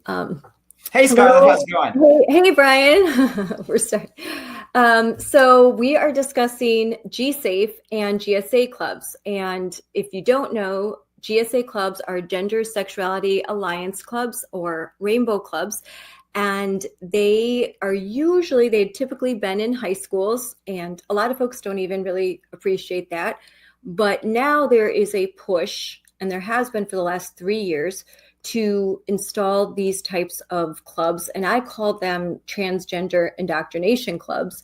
Um, Hey, Scarlett, how's it going? hey, Brian. We're starting. So we are discussing GSAFE and GSA clubs. And if you don't know, GSA clubs are Gender Sexuality Alliance clubs or rainbow clubs. And they've typically been in high schools. And a lot of folks don't even really appreciate that. But now there is a push, and there has been for the last 3 years, to install these types of clubs, and I call them transgender indoctrination clubs,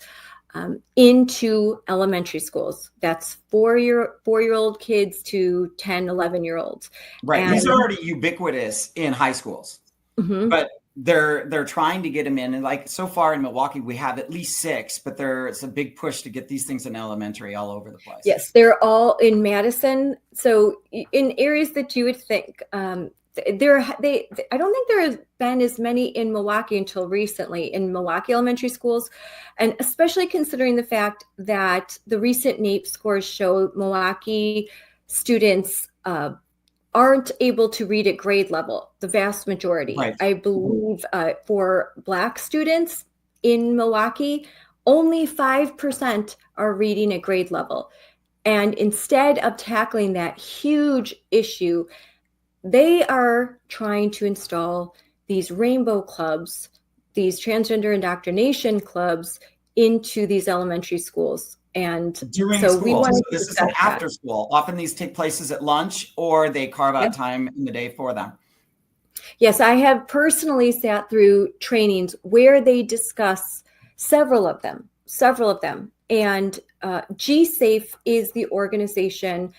into elementary schools. That's four-year-old kids to 10, 11-year-olds. Right. These are already ubiquitous in high schools, but they're trying to get them in. And like so far in Milwaukee, we have at least 6, but there's a big push to get these things in elementary all over the place. Yes, they're all in Madison. So in areas that you would think, I don't think there has been as many in Milwaukee until recently in Milwaukee elementary schools, and especially considering the fact that the recent NAEP scores show Milwaukee students aren't able to read at grade level, the vast majority. Right. I believe for Black students in Milwaukee, only 5% are reading at grade level. And instead of tackling that huge issue, they are trying to install these rainbow clubs, these transgender indoctrination clubs into these elementary schools. And during school, so this is an after school. Often these take places at lunch, or they carve out time in the day for them. Yes, I have personally sat through trainings where they discuss several of them. And GSAFE is the organization,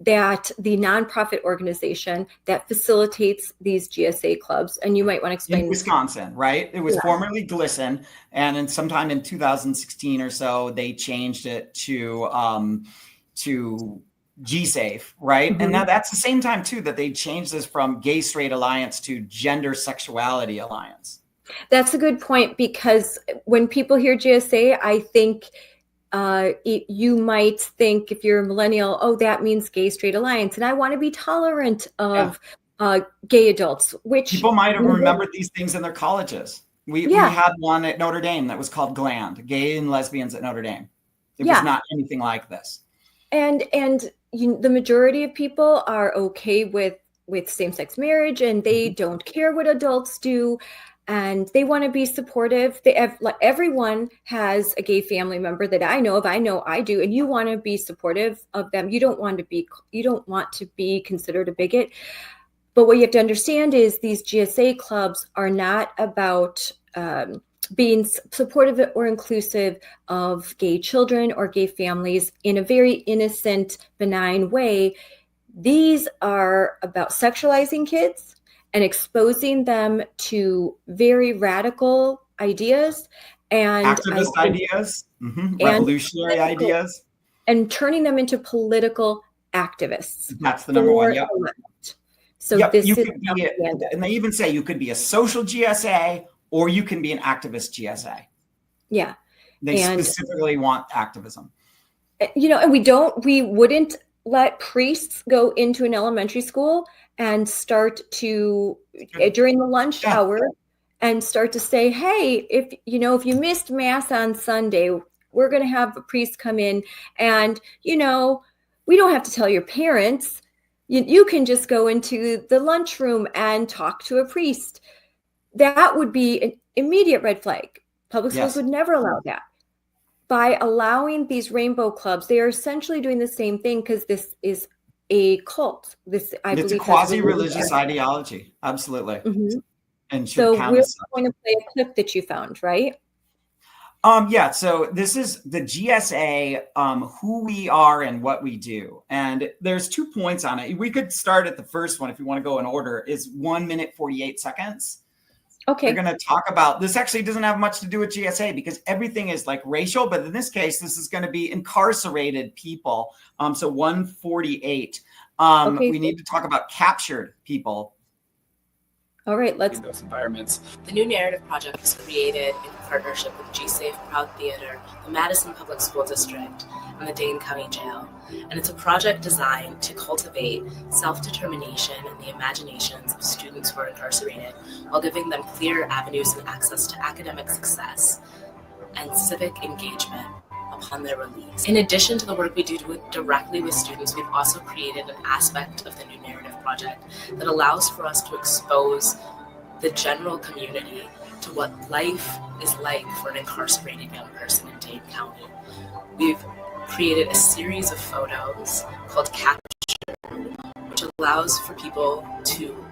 that the nonprofit organization that facilitates these GSA clubs. And you might want to explain. In Wisconsin, right? It was formerly GLSEN, and then sometime in 2016 or so, they changed it to GSAFE, right? And now that's the same time too that they changed this from Gay Straight Alliance to Gender Sexuality Alliance. That's a good point, because when people hear GSA, I think you might think, if you're a millennial, oh, that means Gay Straight Alliance, and I want to be tolerant of gay adults. Which people might have remembered these things in their colleges. We had one at Notre Dame that was called GLAND, Gay and Lesbians at Notre Dame. It was not anything like this. And the majority of people are okay with same-sex marriage, and they don't care what adults do. And they want to be supportive. Everyone has a gay family member that I know of. I know I do. And you want to be supportive of them. You don't want to be considered a bigot. But what you have to understand is these GSA clubs are not about being supportive or inclusive of gay children or gay families in a very innocent, benign way. These are about sexualizing kids and exposing them to very radical ideas and activist ideas, revolutionary ideas, and turning them into political activists. That's the number one. Yep. So this is and they even say you could be a social GSA or you can be an activist GSA. Yeah. They specifically want activism. And we wouldn't let priests go into an elementary school and start to, during the lunch hour, and start to say, hey, if you missed mass on Sunday, we're going to have a priest come in, and, we don't have to tell your parents. You can just go into the lunchroom and talk to a priest. That would be an immediate red flag. Public schools would never allow that. By allowing these rainbow clubs, they are essentially doing the same thing, because this is a cult. It's a quasi-religious ideology. Absolutely. And so we're going to play a clip that you found, right? So this is the GSA, who we are and what we do. And there's 2 points on it. We could start at the first one if you want to go in order, is 1 minute, 48 seconds. Okay. We're going to talk about, this actually doesn't have much to do with GSA because everything is like racial, but in this case, this is going to be incarcerated people. So 148. We need to talk about captured people. All right, let's. In those environments. The New Narrative Project was created in partnership with GSA Proud Theater, the Madison Public School District, and the Dane County Jail. And it's a project designed to cultivate self-determination and the imaginations of students who are incarcerated while giving them clear avenues and access to academic success and civic engagement upon their release. In addition to the work we do directly with students, we've also created an aspect of the New Narrative Project that allows for us to expose the general community to what life is like for an incarcerated young person in Dane County. We've created a series of photos called Capture, which allows for people to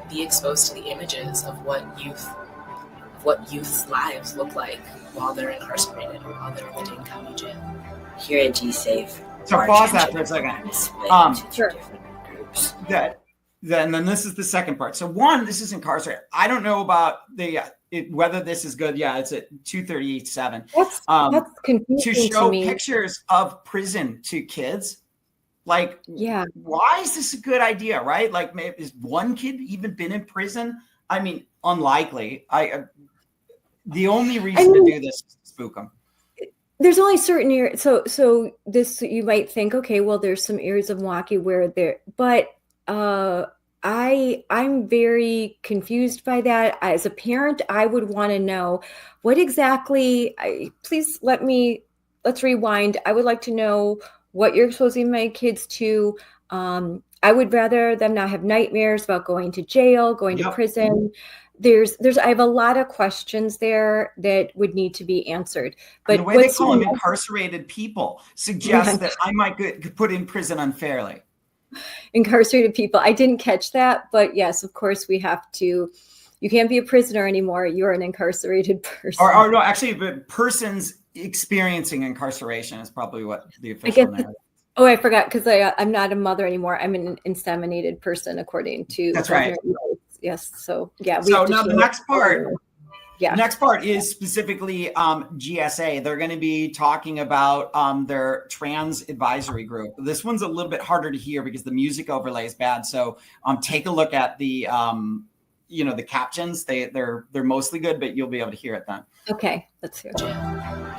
be exposed to the images of what youth's lives look like while they're incarcerated or while they're in the Dane County Jail. Here at GSAFE, So pause that for a second. Sure. Different groups. Then this is the second part. So one, this is incarcerated. I don't know about whether this is good. Yeah, it's at 238.7. That's confusing to show to me. pictures of prison to kids. Like, yeah, why is this a good idea, right? Like, maybe, has one kid even been in prison? I mean, unlikely. The only reason to do this is to spook them. There's only certain areas. So this, you might think, okay, well, there's some areas of Milwaukee where there, but I'm very confused by that. As a parent, I would want to know what exactly. Let's rewind. I would like to know what you're exposing my kids to. I would rather them not have nightmares about going to jail, going to prison. I have a lot of questions there that would need to be answered. But and the way they call them incarcerated people suggests that I might get put in prison unfairly. Incarcerated people. I didn't catch that, but yes, of course we have to. You can't be a prisoner anymore. You're an incarcerated person. Or no, actually, but persons experiencing incarceration is probably what the official narrative. Oh, I forgot, because I'm not a mother anymore. I'm an inseminated person, according to. That's right. Yes. So yeah. So now the next part. Yeah. The next part is specifically GSA. They're going to be talking about their trans advisory group. This one's a little bit harder to hear because the music overlay is bad. So take a look at the the captions. They're mostly good, but you'll be able to hear it then. Okay, let's hear it.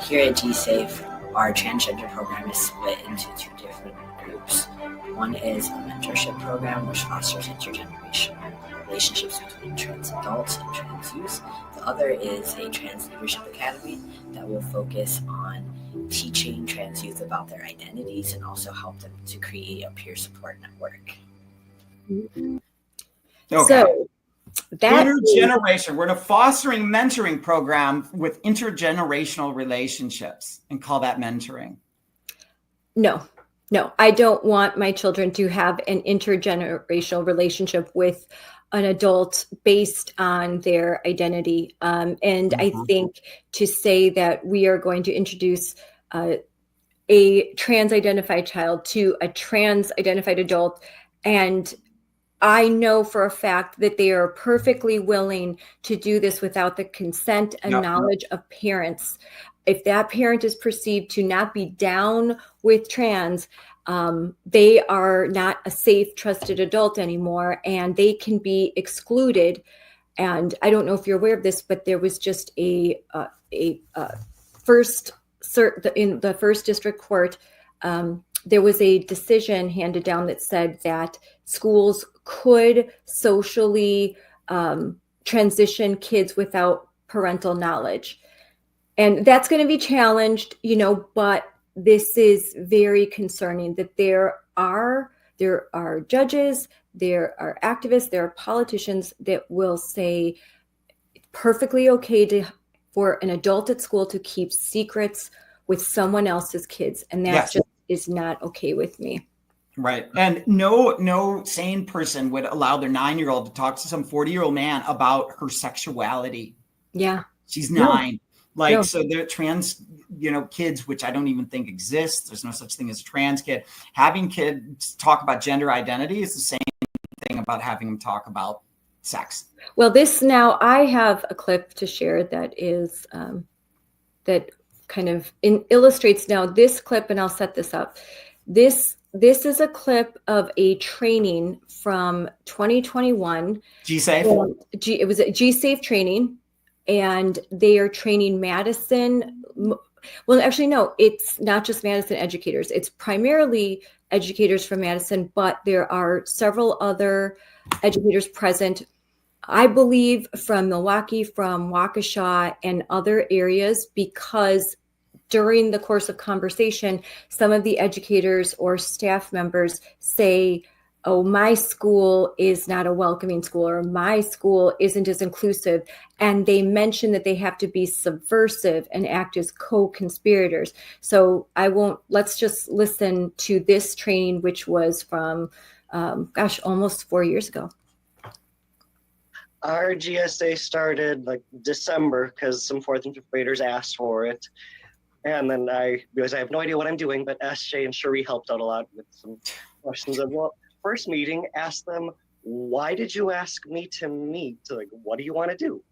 Here at GSAFE, our transgender program is split into two different groups. One is a mentorship program which fosters intergenerational relationships between trans adults and trans youth. The other is a trans leadership academy that will focus on teaching trans youth about their identities and also help them to create a peer support network. Okay. So intergeneration. We're in a fostering mentoring program with intergenerational relationships and call that mentoring. No, I don't want my children to have an intergenerational relationship with an adult based on their identity. And I think to say that we are going to introduce a trans-identified child to a trans-identified adult, and I know for a fact that they are perfectly willing to do this without the consent and knowledge of parents. If that parent is perceived to not be down with trans, they are not a safe, trusted adult anymore, and they can be excluded. And I don't know if you're aware of this, but there was just in the first district court, there was a decision handed down that said that schools could socially transition kids without parental knowledge. And that's going to be challenged, but this is very concerning that there are judges, there are activists, there are politicians that will say it's perfectly okay for an adult at school to keep secrets with someone else's kids. And that just is not okay with me. Right. And no sane person would allow their 9-year-old to talk to some 40-year-old man about her sexuality. Yeah. She's 9. So they're trans, kids, which I don't even think exist. There's no such thing as a trans kid. Having kids talk about gender identity is the same thing about having them talk about sex. Well, I have a clip to share that is, that kind of illustrates now this clip, and I'll set this up. this is a clip of a training from 2021. GSAFE? It was a GSAFE training, and they are training Madison. Well, actually, no, it's not just Madison educators. It's primarily educators from Madison, but there are several other educators present, I believe, from Milwaukee, from Waukesha, and other areas, because during the course of conversation, some of the educators or staff members say, oh, my school is not a welcoming school, or my school isn't as inclusive. And they mention that they have to be subversive and act as co-conspirators. So let's just listen to this training, which was from, almost 4 years ago. Our GSA started like December because some 4th and 5th graders asked for it. And then because I have no idea what I'm doing, but SJ and Cherie helped out a lot with some questions of, well, first meeting, ask them, why did you ask me to meet? Like, what do you want to do?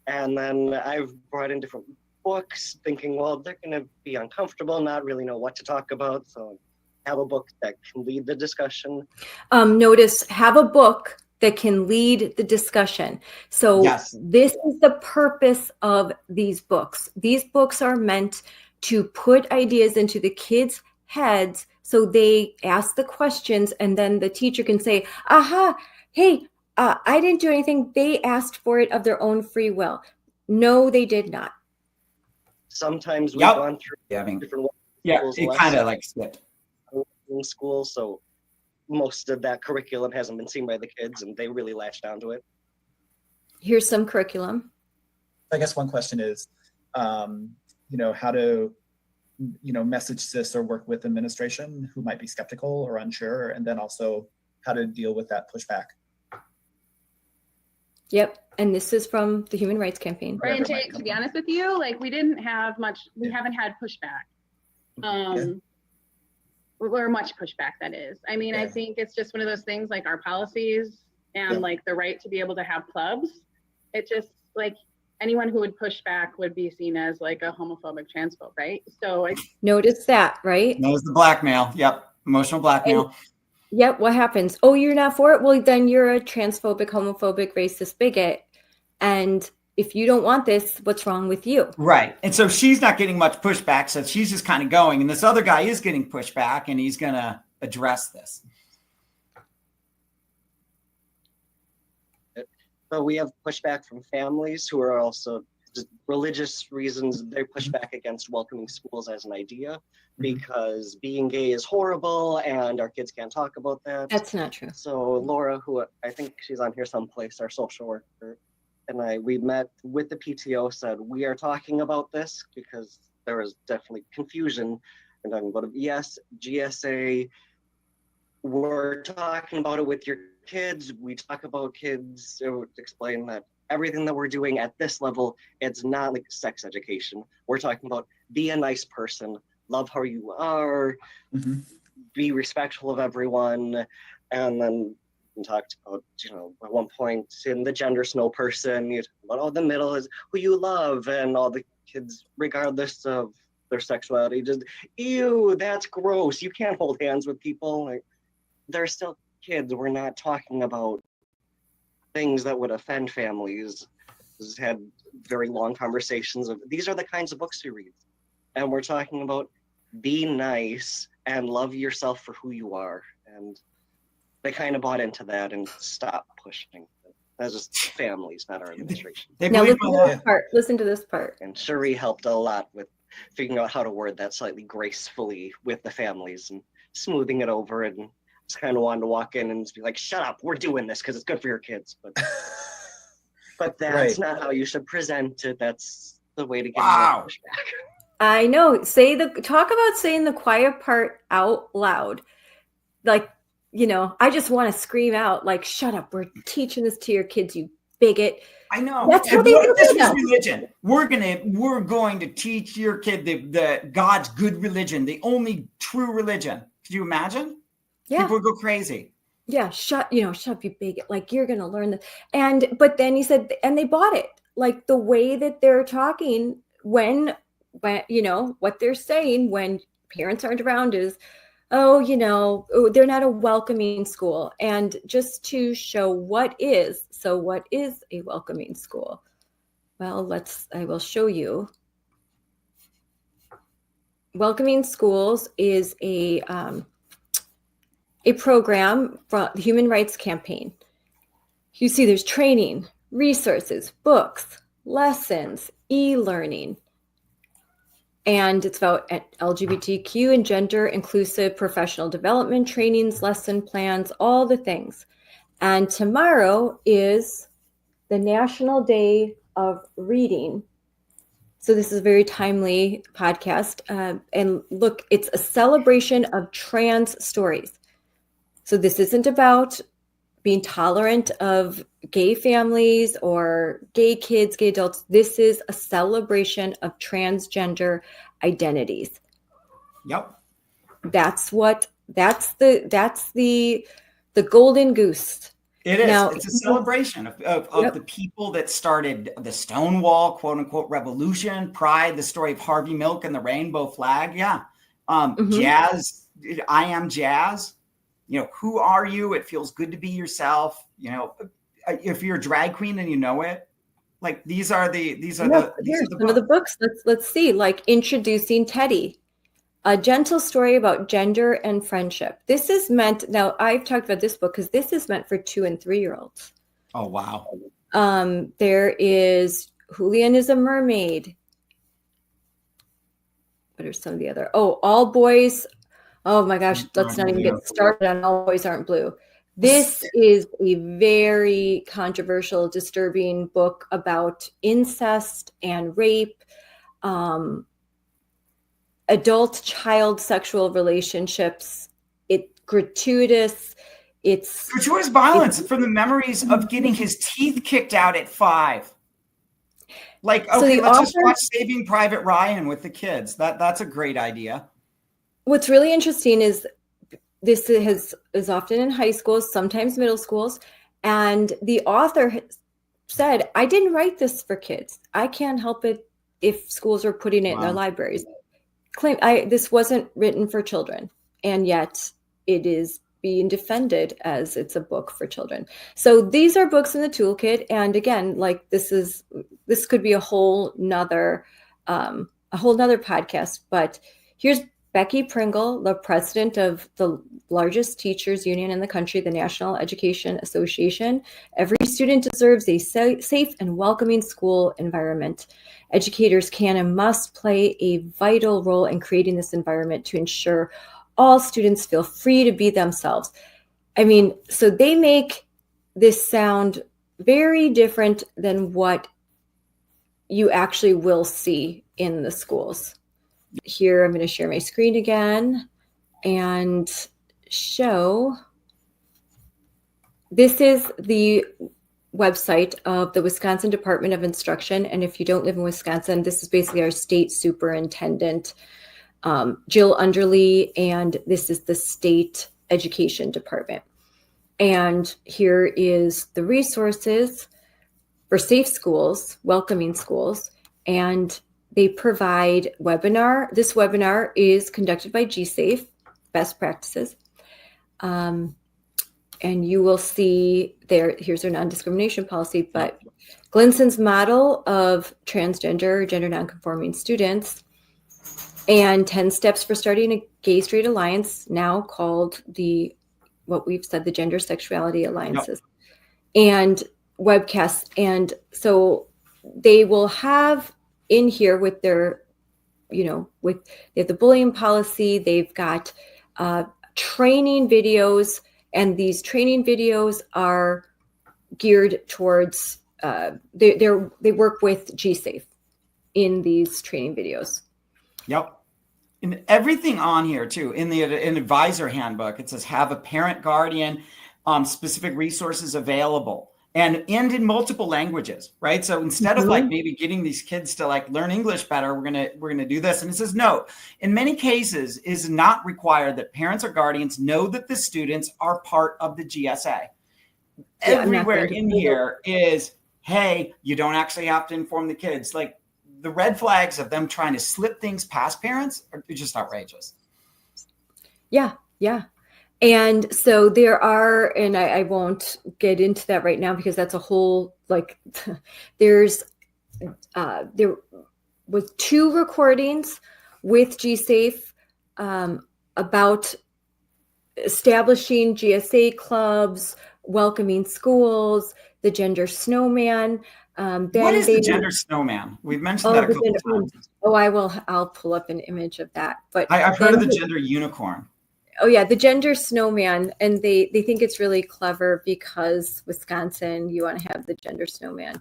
And then I've brought in different books thinking, well, they're going to be uncomfortable, not really know what to talk about. So have a book that can lead the discussion. Notice, have a book that can lead the discussion. So Yes. This is the purpose of these books. These books are meant to put ideas into the kids' heads so they ask the questions, and then the teacher can say, aha, hey, I didn't do anything. They asked for it of their own free will. No, they did not. Sometimes we've Yep. gone through different schools it kind of like skipped. in school, so most of that curriculum hasn't been seen by the kids, and they really latched onto it. Here's some curriculum. I guess one question is, how to, message this or work with administration who might be skeptical or unsure, and then also how to deal with that pushback. Yep. And this is from the Human Rights Campaign. Right. And to be honest with you, like, we didn't have much, we haven't had pushback. Or much pushback, that is. I mean, I think it's just one of those things, like our policies and like the right to be able to have clubs. It just, like, anyone who would push back would be seen as like a homophobic transphobe, right? So notice that, right? That was the blackmail. Yep. Emotional blackmail. Yep. What happens? Oh, you're not for it? Well, then you're a transphobic, homophobic, racist bigot. And if you don't want this, what's wrong with you? Right. And so she's not getting much pushback. So she's just kind of going. And this other guy is getting pushback, and he's going to address this. But we have pushback from families who are also just religious reasons. They push back against welcoming schools as an idea because being gay is horrible and our kids can't talk about that. That's not true. So Laura, who I think she's on here someplace, our social worker, and we met with the PTO, said, we are talking about this because there was definitely confusion. And I'm going to, yes, GSA, we're talking about it with your kids. We talk about kids to explain that everything that we're doing at this level, it's not like sex education. We're talking about be a nice person, love how you are, be respectful of everyone. And then we talked about, at one point in the gender snow person, you talk about, oh, the middle is who you love, and all the kids, regardless of their sexuality, just, ew, that's gross. You can't hold hands with people. Like, they're still kids. We're not talking about things that would offend families. We've had very long conversations of, these are the kinds of books you read. And we're talking about be nice and love yourself for who you are. And they kind of bought into that and stopped pushing. That's just families, not our administration. Now listen to this part. Listen to this part. And Cherie helped a lot with figuring out how to word that slightly gracefully with the families and smoothing it over, and just kind of wanted to walk in and just be like, shut up, we're doing this because it's good for your kids. But that's not how you should present it. That's the way to get more pushback. I know. Talk about saying the quiet part out loud. Like, I just want to scream out, like, shut up, we're teaching this to your kids, you bigot. I know. That's how they do this it. is religion. We're going to teach your kid the God's good religion, the only true religion. Could you imagine? Yeah. People would go crazy. Yeah, shut up, you bigot. Like, you're gonna learn this. But then he said, and they bought it. Like, the way that they're talking when what they're saying when parents aren't around is, oh, they're not a welcoming school. And just to show what is a welcoming school? Well, I will show you. Welcoming Schools is a program from the Human Rights Campaign. You see there's training, resources, books, lessons, e-learning. And it's about LGBTQ and gender inclusive professional development trainings, lesson plans, all the things. And tomorrow is the National Day of Reading. So this is a very timely podcast. And look, it's a celebration of trans stories. So this isn't about being tolerant of gay families or gay kids, gay adults. This is a celebration of transgender identities. Yep. That's the golden goose. It is. Now, it's a celebration of the people that started the Stonewall, quote unquote, revolution, Pride, the story of Harvey Milk and the rainbow flag. Yeah. Jazz. I am Jazz. Who are you? It feels good to be yourself. If you're a drag queen and you know it, like these are some of the books. Let's see, like Introducing Teddy, a gentle story about gender and friendship. This is meant, now I've talked about this book because this is meant for 2 and 3-year-olds. Oh, wow. There is Julian is a Mermaid. What are some of the other? Oh, All Boys. Oh my gosh, let's not even get started on All Boys Aren't Blue. This is a very controversial, disturbing book about incest and rape, adult-child sexual relationships. It's gratuitous. It's gratuitous violence from the memories of getting his teeth kicked out at 5. Like, okay, let's just watch Saving Private Ryan with the kids. That's a great idea. What's really interesting is this is often in high schools, sometimes middle schools, and the author said, I didn't write this for kids. I can't help it if schools are putting it in their libraries. This wasn't written for children, and yet it is being defended as it's a book for children. So these are books in the toolkit, and again, like this could be a whole nother podcast. But here's Becky Pringle, the president of the largest teachers union in the country, the National Education Association. Every student deserves a safe and welcoming school environment. Educators can and must play a vital role in creating this environment to ensure all students feel free to be themselves. I mean, so they make this sound very different than what you actually will see in the schools. Here, I'm going to share my screen again and show. This is the website of the Wisconsin Department of Instruction. And if you don't live in Wisconsin, this is basically our state superintendent, Jill Underly, and this is the state education department. And here is the resources for safe schools, welcoming schools, and they provide webinar. This webinar is conducted by GSAFE, best practices. And you will see here's their non-discrimination policy, but Glinson's model of transgender, gender nonconforming students, and 10 steps for starting a gay-straight alliance, now called what we've said, the Gender Sexuality Alliances, and webcasts. And so they will have in here with their, they have the bullying policy, they've got training videos, and these training videos are geared towards, they work with GSAFE in these training videos. Yep. And everything on here too, in the advisor handbook, it says have a parent guardian, specific resources available. And in multiple languages, right? So instead of like maybe getting these kids to like learn English better, we're gonna do this. And it says no. In many cases, it is not required that parents or guardians know that the students are part of the GSA. Everywhere in here is, hey, you don't actually have to inform the kids. Like the red flags of them trying to slip things past parents are just outrageous. Yeah, Yeah. And so there are, and I won't get into that right now because that's a whole, like, there was 2 recordings with GSAFE about establishing GSA clubs, welcoming schools, the gender snowman. What is the gender snowman? We've mentioned that a couple of times. I'll pull up an image of that. But I've heard of the gender unicorn. Oh yeah, the gender snowman, and they think it's really clever because Wisconsin, you want to have the gender snowman.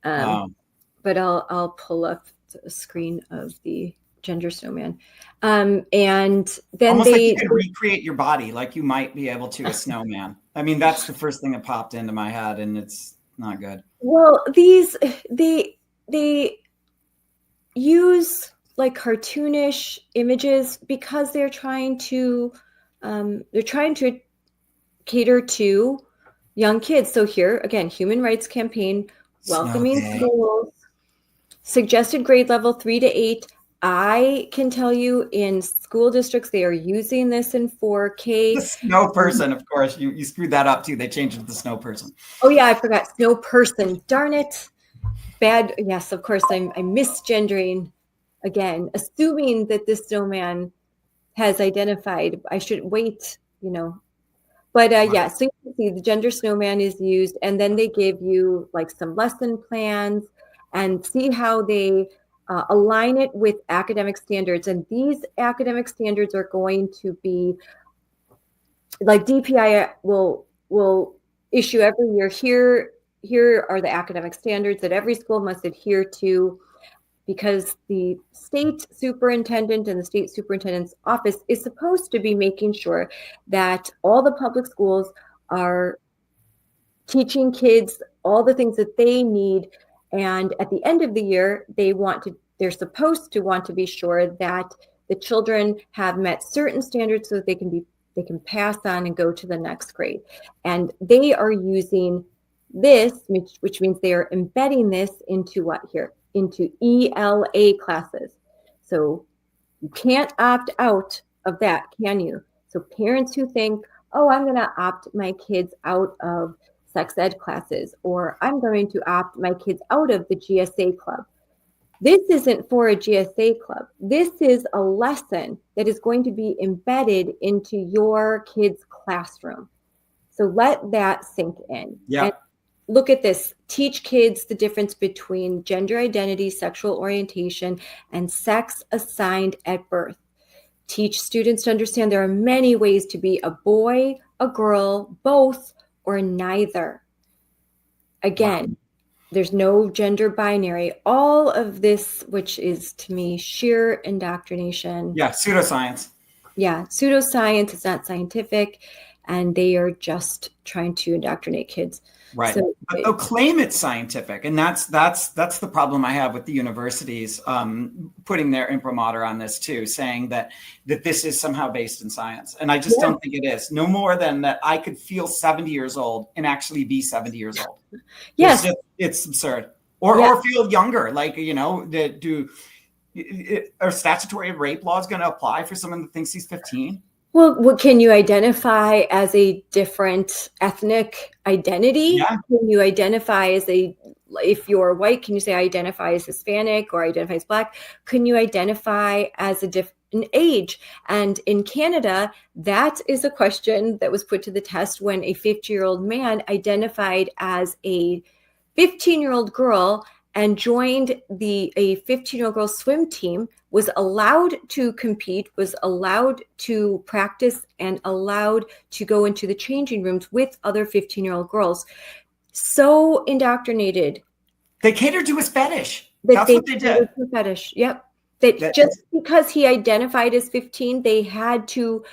But I'll pull up a screen of the gender snowman, and then almost like you could recreate your body, like you might be able to a snowman. I mean, that's the first thing that popped into my head, and it's not good. Well, they use like cartoonish images because they're trying to cater to young kids. So here again, Human Rights Campaign, welcoming schools, suggested grade level 3 to 8. I can tell you in school districts, they are using this in 4K. The snow person, of course, you screwed that up too. They changed it to the snow person. Oh yeah, I forgot snow person. Darn it. Bad. Yes, of course, I'm misgendering again, assuming that this snowman has identified. I should wait, But yeah, so you can see the gender snowman is used, and then they give you like some lesson plans and see how they align it with academic standards. And these academic standards are going to be like DPI will issue every year. Here are the academic standards that every school must adhere to, because the state superintendent and the state superintendent's office is supposed to be making sure that all the public schools are teaching kids all the things that they need. And at the end of the year, they're supposed to want to be sure that the children have met certain standards so that they can pass on and go to the next grade. And they are using this, which means they are embedding this into what here? Into ELA classes. So you can't opt out of that, can you? So parents who think, oh, I'm going to opt my kids out of sex ed classes, or I'm going to opt my kids out of the GSA club. This isn't for a GSA club. This is a lesson that is going to be embedded into your kid's classroom. So let that sink in. Yeah. And look at this. Teach kids the difference between gender identity, sexual orientation, and sex assigned at birth. Teach students to understand there are many ways to be a boy, a girl, both, or neither. Again, there's no gender binary. All of this, which is to me sheer indoctrination. Yeah, pseudoscience. Yeah, pseudoscience. It's not scientific, and they are just trying to indoctrinate kids. Right. So, but they'll claim it's scientific. And that's the problem I have with the universities putting their imprimatur on this too, saying that this is somehow based in science. And I just don't think it is. No more than that I could feel 70 years old and actually be 70 years old. Yes. It's absurd. Or feel younger. Like, are statutory rape laws going to apply for someone that thinks he's 15? Well, can you identify as a different ethnic identity? Yeah. Can you identify if you're white, can you say I identify as Hispanic or identify as Black? Can you identify as a different age? And in Canada, that is a question that was put to the test when a 50-year-old man identified as a 15-year-old girl and joined a 15-year-old girl swim team, was allowed to compete, was allowed to practice, and allowed to go into the changing rooms with other 15-year-old girls. So indoctrinated. They catered to his fetish. That's what they did. To fetish. Yep. That just because he identified as 15, they had to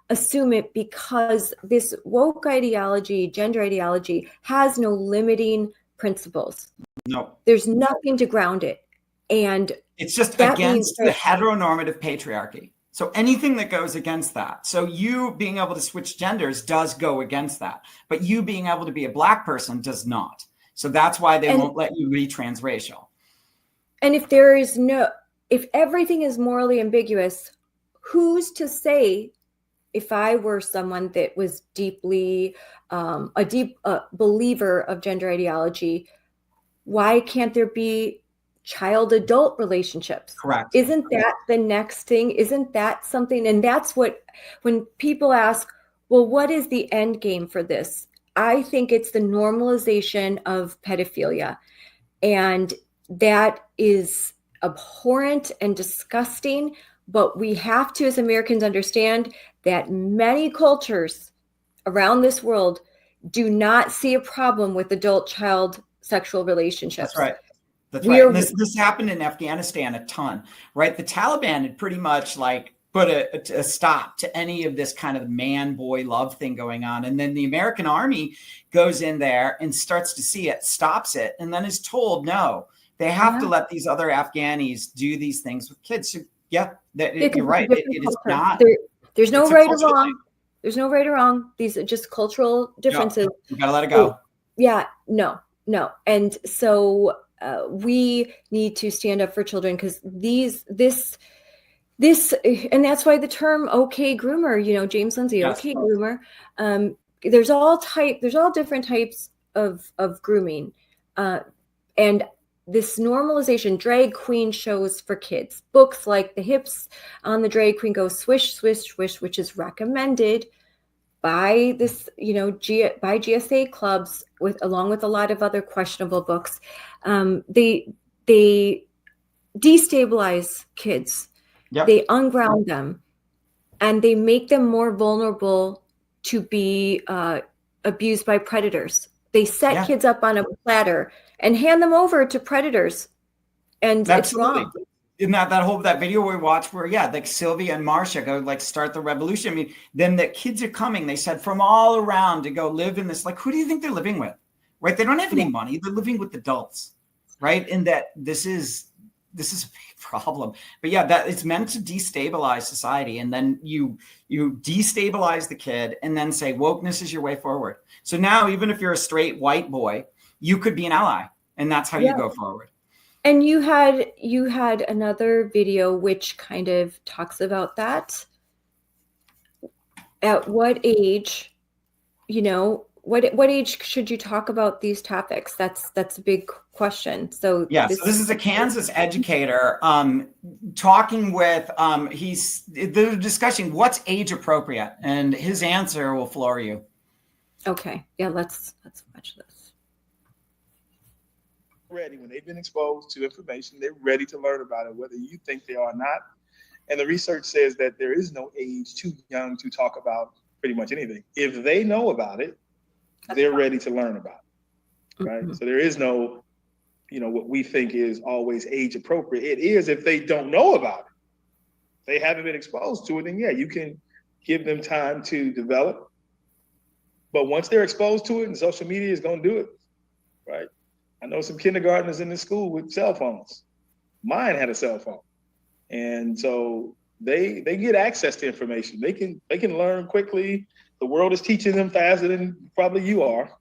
assume it because this woke ideology, gender ideology, has no limiting principles. No. There's nothing to ground it. And it's just against the heteronormative patriarchy. So anything that goes against that. So you being able to switch genders does go against that. But you being able to be a Black person does not. So that's why they won't let you be transracial. And if everything is morally ambiguous, who's to say if I were someone that was deeply a deep believer of gender ideology, why can't there be child-adult relationships? Correct. Isn't that the next thing? Isn't that something? And that's what, when people ask, well, what is the end game for this? I think it's the normalization of pedophilia. And that is abhorrent and disgusting. But we have to, as Americans, understand that many cultures around this world do not see a problem with adult-child sexual relationships. That's right. That's right. And this happened in Afghanistan a ton, right? The Taliban had pretty much like put a stop to any of this kind of man-boy love thing going on. And then the American army goes in there and starts to see it, stops it, and then is told, no, they have to let these other Afghanis do these things with kids. So, yeah, you're right. It is not. There's no right or wrong. Thing. There's no right or wrong. These are just cultural differences. You gotta let it go. Yeah, no. And so we need to stand up for children, because this, and that's why the term "okay groomer," James Lindsay, okay groomer. There's all different types of grooming, and this normalization, drag queen shows for kids, books like The Hips on the Drag Queen Go Swish, Swish, Swish, which is recommended by this, by GSA clubs, along with a lot of other questionable books. They destabilize kids. Yep. They unground them, and they make them more vulnerable to be abused by predators. They set kids up on a platter and hand them over to predators, and Absolutely. It's wrong. In that video we watched where, like Sylvia and Marcia go like start the revolution. I mean, then the kids are coming, they said, from all around to go live in this, like, who do you think they're living with? Right? They don't have any money. They're living with adults, right? And that this is a big problem. But that it's meant to destabilize society. And then you destabilize the kid and then say wokeness is your way forward. So now, even if you're a straight white boy, you could be an ally, and that's how you go forward. And you had another video which kind of talks about that. At what age, what age should you talk about these topics? That's a big question. So this is a Kansas educator talking with they're discussing what's age appropriate, and his answer will floor you. Okay, let's watch this. Ready when they've been exposed to information, they're ready to learn about it, whether you think they are or not. And the research says that there is no age too young to talk about pretty much anything. If they know about it, they're ready to learn about it, right? Mm-hmm. So there is no, what we think is always age appropriate. It is if they don't know about it. If they haven't been exposed to it, then you can give them time to develop. But once they're exposed to it, and social media is going to do it, right? I know some kindergartners in the school with cell phones. Mine had a cell phone. And so they get access to information. They can learn quickly. The world is teaching them faster than probably you are.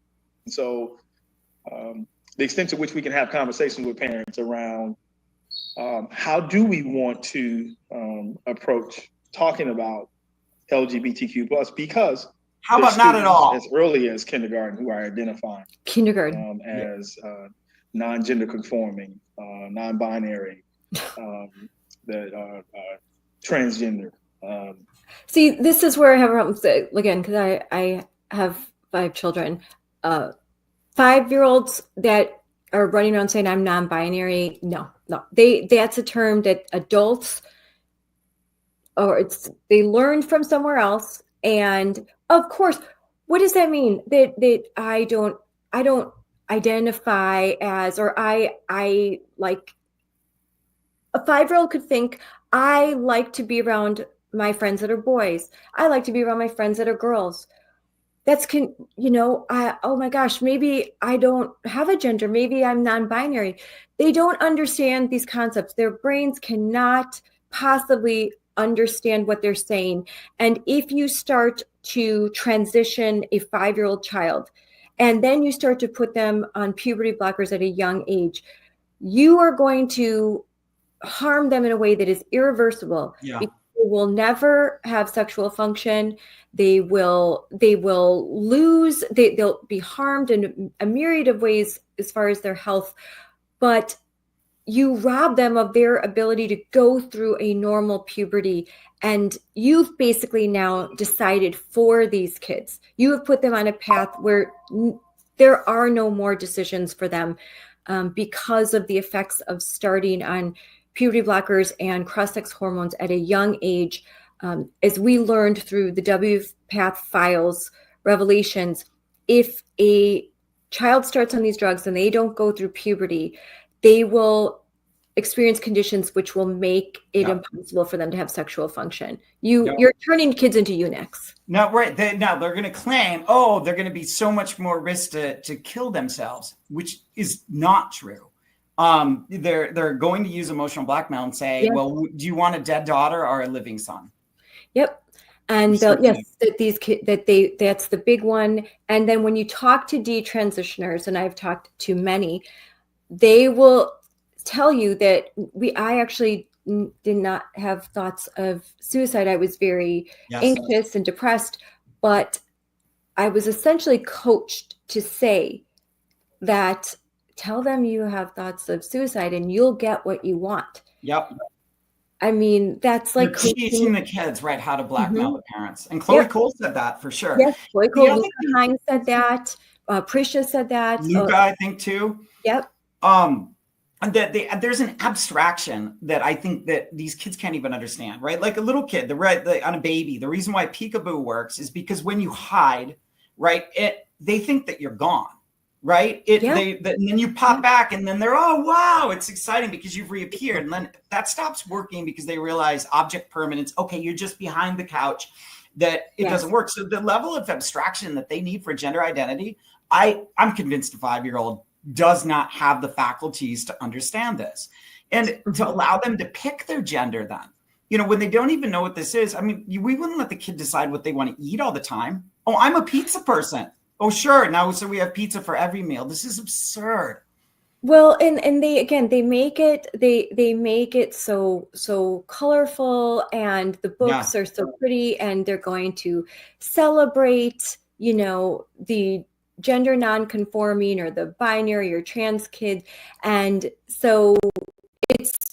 And so the extent to which we can have conversations with parents around how do we want to approach talking about LGBTQ+, because how about not at all? As early as kindergarten, who are identifying as non-gender conforming, non-binary, that are transgender. See, this is where I have a problem again, because I have 5 children. 5-year-olds that are running around saying I'm non-binary. No. That's a term that adults they learned from somewhere else. And of course, what does that mean? That I don't identify as, or I like, a 5-year-old could think, I like to be around my friends that are boys. I like to be around my friends that are girls. Oh my gosh, maybe I don't have a gender. Maybe I'm non-binary. They don't understand these concepts. Their brains cannot possibly understand what they're saying. And if you start to transition a 5-year-old child, and then you start to put them on puberty blockers at a young age, you are going to harm them in a way that is irreversible. Yeah. will never have sexual function. They will lose, they'll be harmed in a myriad of ways as far as their health, but you rob them of their ability to go through a normal puberty. And you've basically now decided for these kids. You have put them on a path where there are no more decisions for them because of the effects of starting on puberty blockers and cross-sex hormones at a young age. As we learned through the WPATH files revelations, if a child starts on these drugs and they don't go through puberty, they will experience conditions which will make it impossible for them to have sexual function. You're turning kids into eunuchs. No, right. They're going to claim, oh, they're going to be so much more risk to kill themselves, which is not true. They're going to use emotional blackmail and say, well, do you want a dead daughter or a living son? Yep. And that's the big one. And then when you talk to detransitioners, and I've talked to many, they will tell you that I actually did not have thoughts of suicide. I was very anxious and depressed, but I was essentially coached to say that tell them you have thoughts of suicide and you'll get what you want. Yep. I mean, that's like teaching the kids, right, how to blackmail the parents. And Chloe Cole said that for sure. Yes, Chloe Cole said that. Prisha said that. Luca, I think too. Yep. There's an abstraction that I think that these kids can't even understand, right? Like a little kid, on a baby, the reason why peekaboo works is because when you hide, right, they think that you're gone, right? And then you pop back and then they're, oh, wow, it's exciting because you've reappeared. And then that stops working because they realize object permanence. Okay, you're just behind the couch, that it doesn't work. So the level of abstraction that they need for gender identity, I'm convinced a 5-year-old does not have the faculties to understand this, and to allow them to pick their gender then, when they don't even know what this is. I mean, we wouldn't let the kid decide what they want to eat all the time. Oh, I'm a pizza person. Oh, sure. Now, so we have pizza for every meal. This is absurd. Well, and they make it so colorful, and the books are so pretty, and they're going to celebrate, the gender non-conforming or the binary or trans kid. And so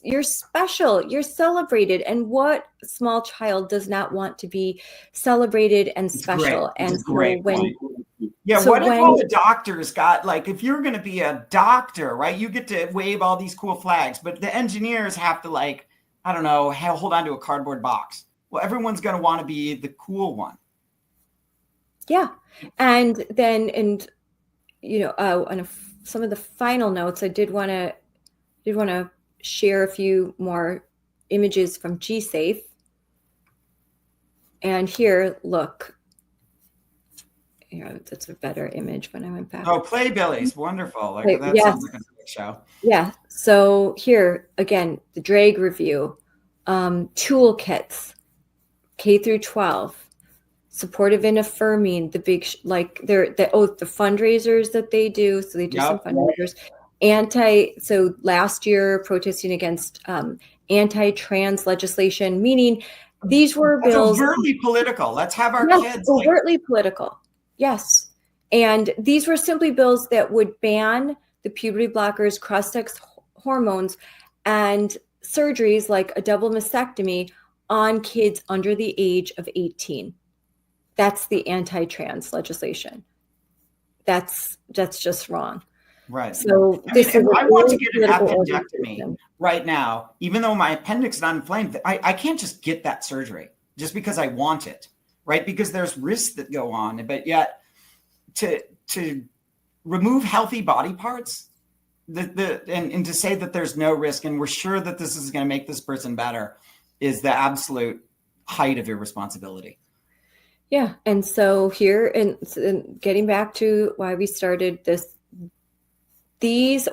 you're special, you're celebrated. And what small child does not want to be celebrated and special? And so when what if all the doctors got, like, if you're going to be a doctor, right, you get to wave all these cool flags, but the engineers have to, like, I don't know, hold on to a cardboard box. Well, everyone's going to want to be the cool one. Yeah. And then, on some of the final notes, I did want to share a few more images from GSafe. And here, look, that's a better image when I went back. Oh, Playbillies, wonderful! That sounds like a good show. Yeah. So here again, the drag review, toolkits, K through 12. Supportive and affirming, the big, the fundraisers that they do. So they do some fundraisers. So last year protesting against anti-trans legislation, meaning these were bills. Overtly political. Let's have our kids. Overtly political. Yes. And these were simply bills that would ban the puberty blockers, cross-sex hormones, and surgeries like a double mastectomy on kids under the age of 18. That's the anti-trans legislation. That's just wrong. Right. So I want to get an appendectomy right now, even though my appendix is not inflamed. I can't just get that surgery just because I want it, right? Because there's risks that go on, but yet to remove healthy body parts, and to say that there's no risk and we're sure that this is going to make this person better is the absolute height of irresponsibility. Yeah. And so here, and getting back to why we started this, these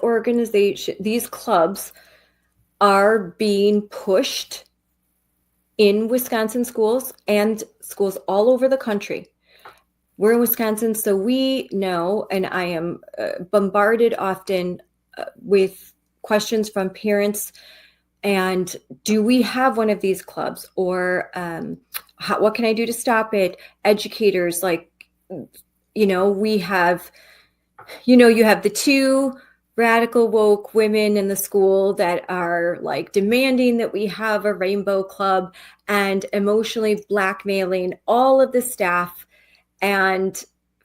clubs are being pushed in Wisconsin schools and schools all over the country. We're in Wisconsin, so we know, and I am bombarded often with questions from parents And do we have one of these clubs, or what can I do to stop it? Educators, like, we have, you have the two radical woke women in the school that are like demanding that we have a rainbow club and emotionally blackmailing all of the staff. And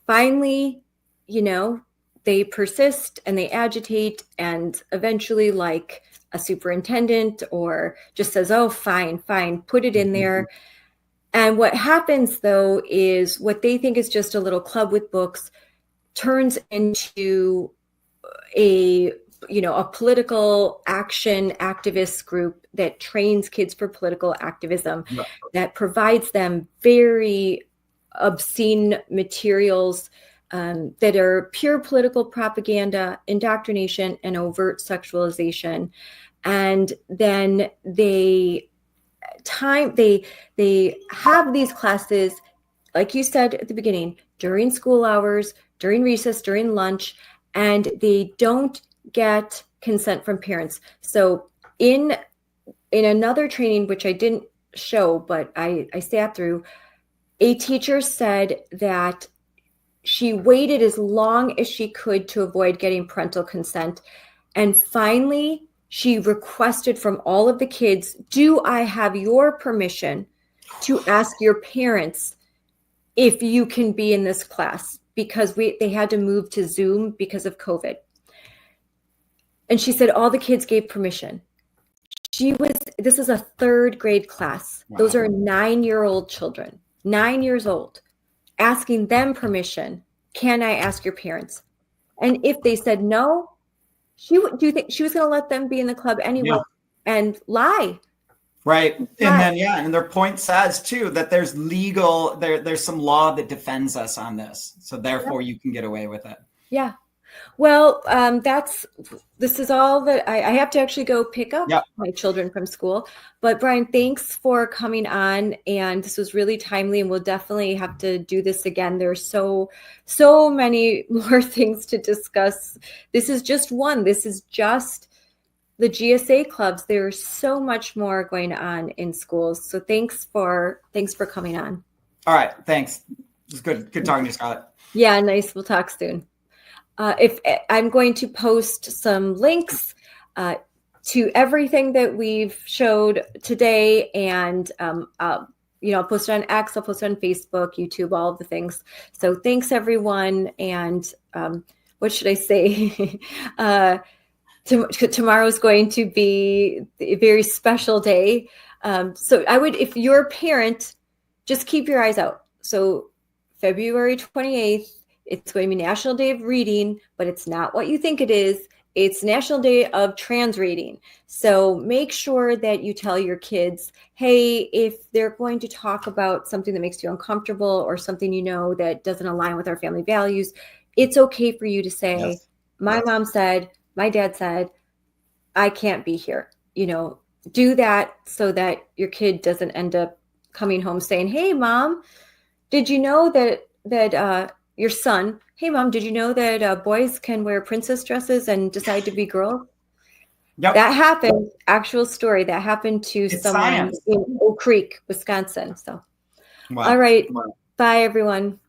finally, they persist and they agitate, and eventually, like, a superintendent or just says, oh, fine, put it in there. And what happens, though, is what they think is just a little club with books turns into a political action activist group that trains kids for political activism, that provides them very obscene materials that are pure political propaganda, indoctrination, and overt sexualization. And then they have these classes, like you said at the beginning, during school hours, during recess, during lunch, and they don't get consent from parents. So in another training, which I didn't show, but I sat through, a teacher said that she waited as long as she could to avoid getting parental consent. And finally, she requested from all of the kids, do I have your permission to ask your parents if you can be in this class? Because they had to move to Zoom because of COVID. And she said all the kids gave permission. This is a third grade class. Wow. Those are 9-year-old children, 9 years old, asking them permission. Can I ask your parents? And if they said no, do you think she was going to let them be in the club anyway and lie? Right. And then, and their point says too, that there's there's some law that defends us on this. So therefore you can get away with it. Yeah. Well, this is all that I have to actually go pick up my children from school. But Brian, thanks for coming on. And this was really timely, and we'll definitely have to do this again. There's so many more things to discuss. This is just one. This is just the GSA clubs. There's so much more going on in schools. So thanks for coming on. All right. Thanks. It was good talking to you, Scarlett. Yeah, nice. We'll talk soon. If I'm going to post some links to everything that we've showed today, and I'll post it on X, I'll post it on Facebook, YouTube, all of the things. So thanks, everyone. And what should I say? Tomorrow's going to be a very special day. So I would, if you're a parent, just keep your eyes out. So February 28th, it's going to be National Day of Reading, but it's not what you think it is. It's National Day of Trans Reading. So make sure that you tell your kids, hey, if they're going to talk about something that makes you uncomfortable or something that doesn't align with our family values, it's okay for you to say, my mom said, my dad said, I can't be here. Do that so that your kid doesn't end up coming home saying, hey, mom, did you know that your son, hey, mom, did you know that boys can wear princess dresses and decide to be girls? Yep. That happened, actual story. That happened to someone in Oak Creek, Wisconsin. So, All right. Bye, everyone.